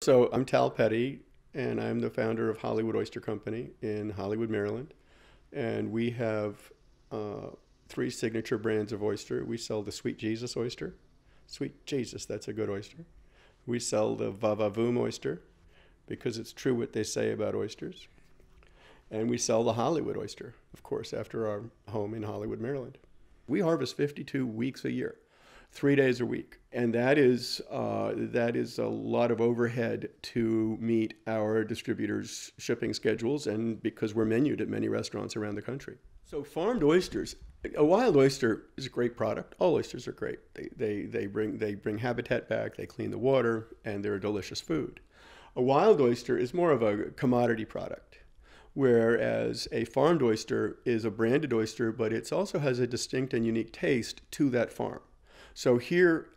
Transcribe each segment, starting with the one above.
So I'm Tal Petty, and I'm the founder of Hollywood Oyster Company in Hollywood, Maryland. And we have three signature brands of oyster. We sell the Sweet Jesus oyster. Sweet Jesus, that's a good oyster. We sell the Va-Va-Voom oyster, because it's true what they say about oysters. And we sell the Hollywood oyster, of course, after our home in Hollywood, Maryland. We harvest 52 weeks a year, 3 days a week. And that is a lot of overhead to meet our distributors' shipping schedules, and because we're menued at many restaurants around the country. So farmed oysters, a wild oyster is a great product. All oysters are great. They bring habitat back, they clean the water, and they're a delicious food. A wild oyster is more of a commodity product, whereas a farmed oyster is a branded oyster, but it also has a distinct and unique taste to that farm. So here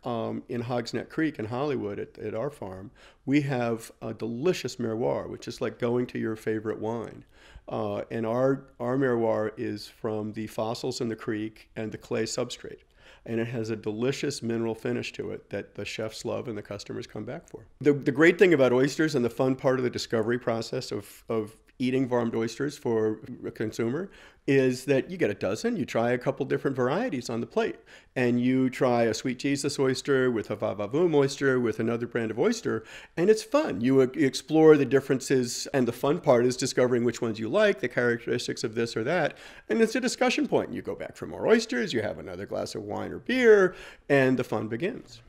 in Hogs Neck Creek in Hollywood at our farm, we have a delicious miroir, which is like going to your favorite wine. And our miroir is from the fossils in the creek and the clay substrate. And it has a delicious mineral finish to it that the chefs love and the customers come back for. The great thing about oysters, and the fun part of the discovery process of eating farmed oysters for a consumer, is that you get a dozen, you try a couple different varieties on the plate, and you try a Sweet Jesus oyster with a Va-Va-Voom oyster with another brand of oyster, and it's fun. You explore the differences, and the fun part is discovering which ones you like, the characteristics of this or that, and it's a discussion point. You go back for more oysters, you have another glass of wine or beer, and the fun begins.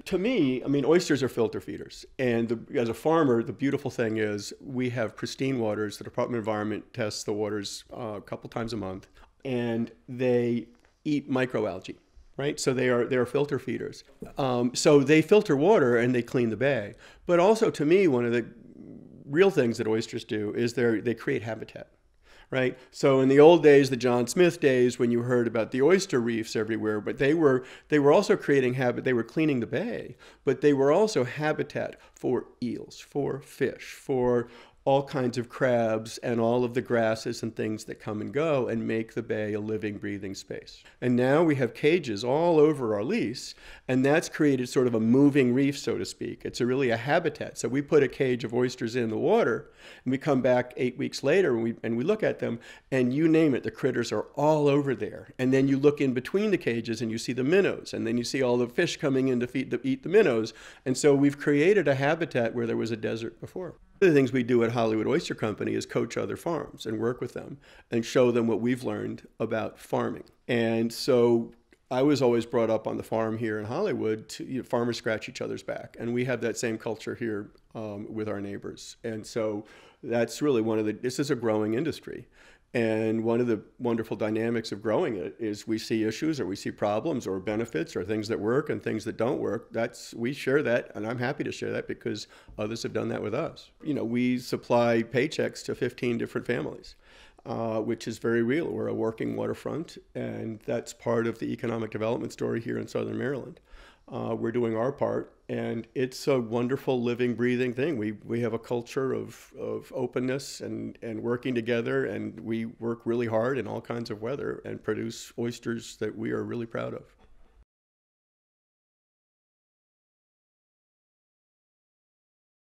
To me, I mean, oysters are filter feeders. And as a farmer, the beautiful thing is we have pristine waters. The Department of Environment tests the waters a couple times a month, and they eat microalgae, right? So they're filter feeders. So they filter water and they clean the bay. But also, to me, one of the real things that oysters do is they create habitat. Right? So in the old days, the John Smith days, when you heard about the oyster reefs everywhere, but they were also creating they were cleaning the bay, but they were also habitat for eels, for fish, for all kinds of crabs and all of the grasses and things that come and go and make the bay a living, breathing space. And now we have cages all over our lease, and that's created sort of a moving reef, so to speak. It's really a habitat. So we put a cage of oysters in the water, and we come back 8 weeks later and we look at them, and you name it, the critters are all over there. And then you look in between the cages and you see the minnows, and then you see all the fish coming in to eat the minnows. And so we've created a habitat where there was a desert before. One of the things we do at Hollywood Oyster Company is coach other farms and work with them and show them what we've learned about farming. And so I was always brought up on the farm here in Hollywood to farmers scratch each other's back. And we have that same culture here with our neighbors. And so that's really this is a growing industry. And one of the wonderful dynamics of growing it is we see issues or we see problems or benefits or things that work and things that don't work. We share that, and I'm happy to share that because others have done that with us. You know, we supply paychecks to 15 different families, which is very real. We're a working waterfront, and that's part of the economic development story here in Southern Maryland. We're doing our part, and it's a wonderful living, breathing thing. We have a culture of openness and working together, and we work really hard in all kinds of weather and produce oysters that we are really proud of.